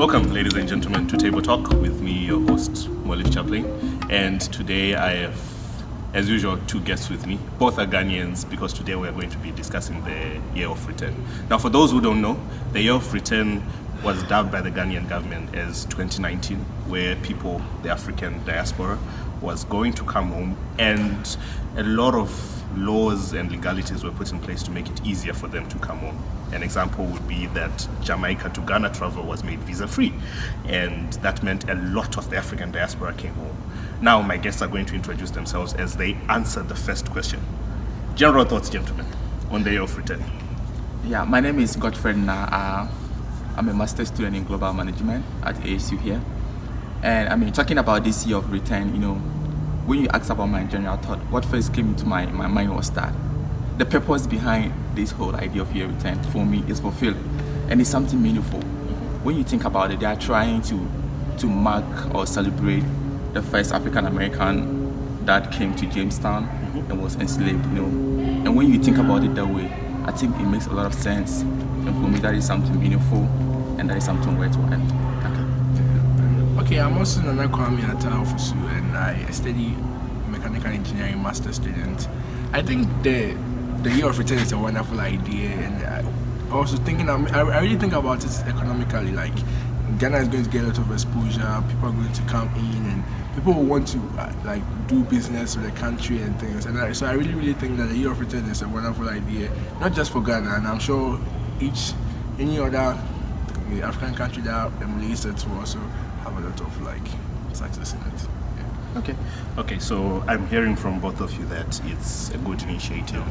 Welcome, ladies and gentlemen, to Table Talk with me, your host, Molif Chaplin. And today I have, as usual, two guests with me. Both are Ghanaians because today we are going to be discussing the Year of Return. Now, for those who don't know, the Year of Return was dubbed by the Ghanaian government as 2019, where people, the African diaspora, was going to come home, and a lot of laws and legalities were put in place to make it easier for them to come home. An example would be that Jamaica to Ghana travel was made visa-free, and that meant a lot of the African diaspora came home. Now my guests are going to introduce themselves as they answer the first question. General thoughts, gentlemen, on the Year of Return. Yeah, my name is Godfred Na. I'm a master's student in global management at ASU here. And talking about this Year of Return, when you ask about my general thought, what first came into my mind was that the purpose behind this whole idea of Year of Return for me is fulfilled, and it's something meaningful. When you think about it, they are trying to mark or celebrate the first African American that came to Jamestown and was enslaved. And when you think about it that way, I think it makes a lot of sense. And for me, that is something meaningful, and that is something worthwhile. Okay, I'm also Nana Kwame Ataofusu, and I study mechanical engineering master student. I think the Year of Return is a wonderful idea, and I also thinking, I really think about it economically. Like, Ghana is going to get a lot of exposure, people are going to come in, and people will want to do business with the country and things. And so I really think that the Year of Return is a wonderful idea, not just for Ghana, and I'm sure any other African country that emulates it will also have a lot of success in it. Yeah. Okay, so I'm hearing from both of you that it's a good initiative.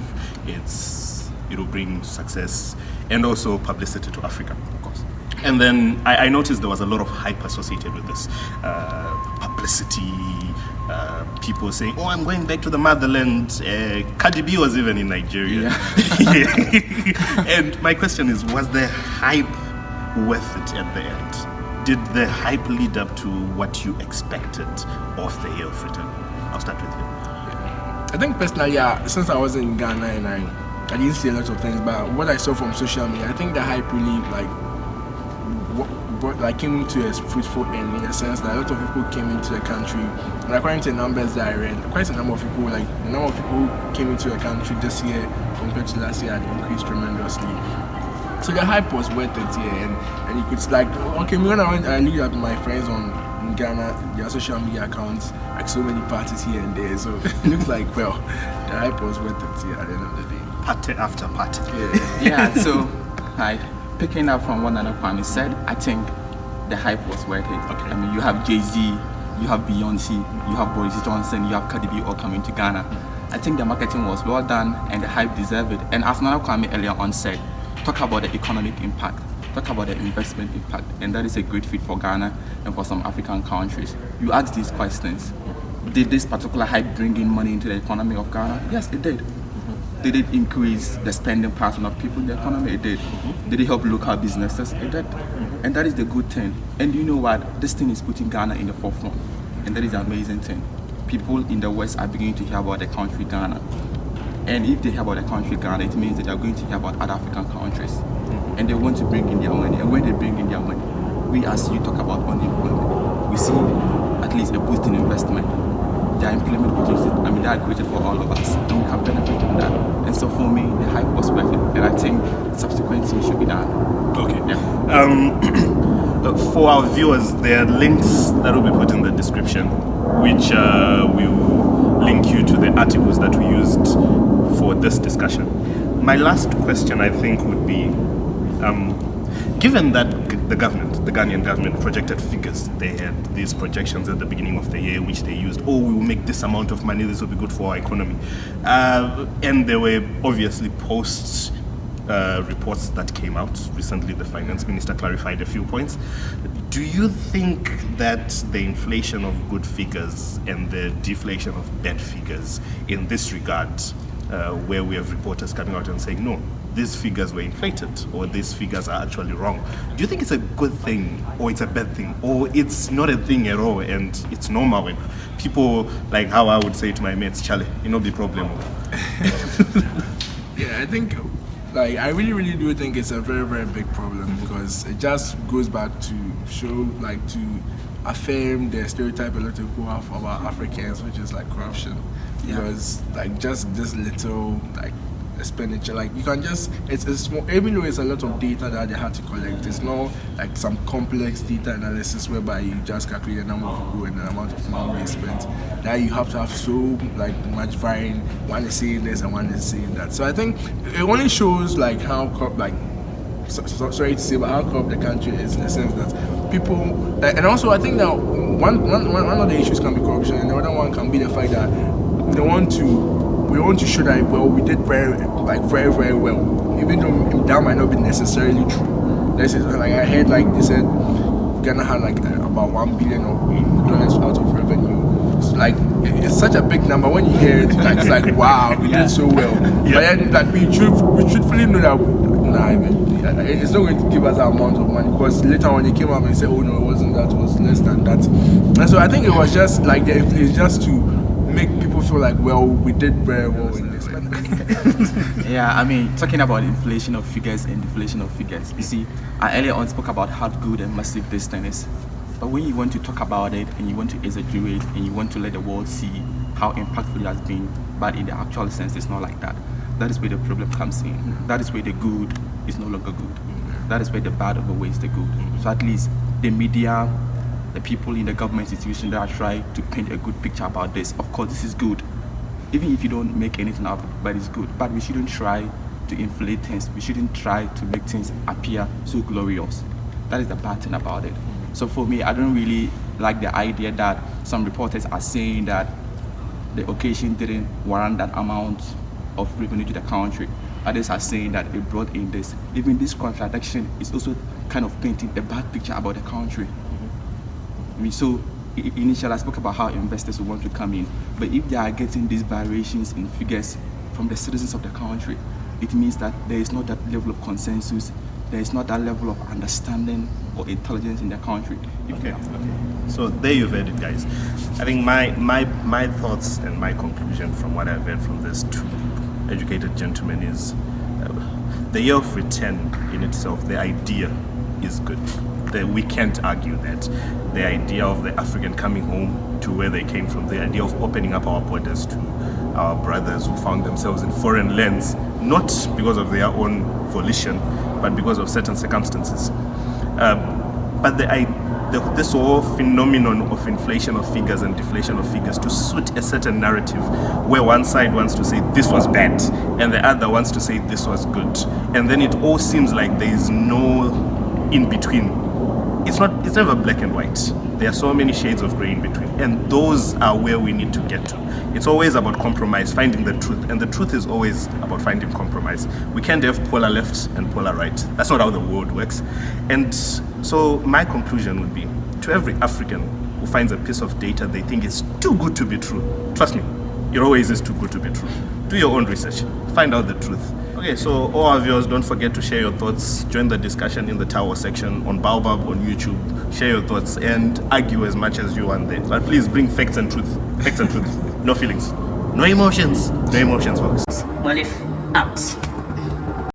It will bring success and also publicity to Africa, of course. And then I noticed there was a lot of hype associated with this publicity. People saying, "Oh, I'm going back to the motherland." Cardi B was even in Nigeria. Yeah. And my question is, was the hype worth it at the end? Did the hype lead up to what you expected of the Year of Return? I'll start with you. I think personally, since I was in Ghana and I didn't see a lot of things, but what I saw from social media, I think the hype really came to a fruitful end, in a sense that a lot of people came into the country, and according to the numbers that I read, quite a number of people, the number of people who came into the country this year compared to last year had increased tremendously. So the hype was worth it, yeah, and you could when I looked at my friends in Ghana, their social media accounts, so many parties here and there, so it looks like, well, the hype was worth it, yeah, at the end of the day. Party after party. Yeah, so picking up from what Nana Kwame said, I think the hype was worth it. Okay. You have Jay-Z, you have Beyonce, you have Boris Johnson, you have Cardi B all coming to Ghana. I think the marketing was well done and the hype deserved it. And as Nana Kwame earlier on said, talk about the economic impact, talk about the investment impact, and that is a great fit for Ghana and for some African countries. You ask these questions, did this particular hype bring in money into the economy of Ghana? Yes, it did. Did it increase the spending pattern of people in the economy? It did. Did it help local businesses? It did. And that is the good thing. And you know what? This thing is putting Ghana in the forefront, and that is the amazing thing. People in the West are beginning to hear about the country Ghana. And if they hear about the country Ghana, it means that they are going to hear about other African countries. And they want to bring in their money. And when they bring in their money, we, as you talk about unemployment, we see at least a boost in investment. Their employment opportunities, they are created for all of us. And we can benefit from that. And so for me, the hype was worth it. And I think subsequent things should be done. Okay. Yeah. For our viewers, there are links that will be put in the description, which will link you to the articles that we used for this discussion. My last question, I think, would be, given that the Ghanaian government projected figures, they had these projections at the beginning of the year, which they used, we will make this amount of money, this will be good for our economy. And there were obviously reports that came out recently. The finance minister clarified a few points. Do you think that the inflation of good figures and the deflation of bad figures in this regard, where we have reporters coming out and saying, no, these figures were inflated, or these figures are actually wrong, do you think it's a good thing, or it's a bad thing, or it's not a thing at all and it's normal when people, like how I would say to my mates, Charlie, you know the problem? Yeah, I think like I really do think it's a very big problem because it just goes back to show like to affirm the stereotype a lot of people have about Africans, which is like corruption. Yeah. Because like just this little like expenditure, like you can just it's small, even though it's a lot of data that they had to collect, it's not like some complex data analysis whereby you just calculate the number of people and the amount of money they spent, that you have to have so like much varying, one is saying this and one is saying that. So I think it only shows like how sorry to say, but how corrupt the country is in the sense that people, and also I think that one of the issues can be corruption, and the other one can be the fact that we want to show that well we did very well, even though that might not be necessarily true. This is like I heard like they said Ghana had like about $1 billion out of revenue. It's like it's such a big number. When you hear it, like, it's like wow, we did so well. But then like we truthfully know that it's not going to give us that amount of money, because later on they came up and said, oh no, it wasn't that, it was less than that. And so I think it was just like it's just to make people feel like, well, we did very well in this. Yeah, I mean, talking about inflation of figures and deflation of figures, you see, I earlier on spoke about how good and massive this thing is. But when you want to talk about it and you want to exaggerate and you want to let the world see how impactful it has been, but in the actual sense, it's not like that. That is where the problem comes in. That is where the good is no longer good. That is where the bad overweighs the good. So at least the media, the people in the government institution that are trying to paint a good picture about this, of course this is good. Even if you don't make anything out of it, but it's good. But we shouldn't try to inflate things. We shouldn't try to make things appear so glorious. That is the bad thing about it. So for me, I don't really like the idea that some reporters are saying that the occasion didn't warrant that amount of revenue to the country. Others are saying that it brought in this. Even this contradiction is also kind of painting a bad picture about the country. I mean, so initially I spoke about how investors will want to come in, but if they are getting these variations in figures from the citizens of the country, it means that there is not that level of consensus, there is not that level of understanding or intelligence in the country. Okay. So there you've heard it, guys. I think my thoughts and my conclusion from what I've heard from these two educated gentlemen is the year of return in itself, the idea is good. We can't argue that. The idea of the African coming home to where they came from, the idea of opening up our borders to our brothers who found themselves in foreign lands, not because of their own volition, but because of certain circumstances. But this whole phenomenon of inflation of figures and deflation of figures to suit a certain narrative where one side wants to say this was bad and the other wants to say this was good, and then it all seems like there is no in between. It's never black and white. There are so many shades of gray in between, and those are where we need to get to. It's always about compromise, finding the truth, and the truth is always about finding compromise. We can't have polar left and polar right. That's not how the world works. And so my conclusion would be, to every African who finds a piece of data they think is too good to be true, trust me, it always is too good to be true. Do your own research, find out the truth. Okay, so all our viewers, don't forget to share your thoughts. Join the discussion in the Tower section on Baobab on YouTube. Share your thoughts and argue as much as you want there. But please bring facts and truth. Facts and truth. No feelings. No emotions. No emotions, folks. Molif out.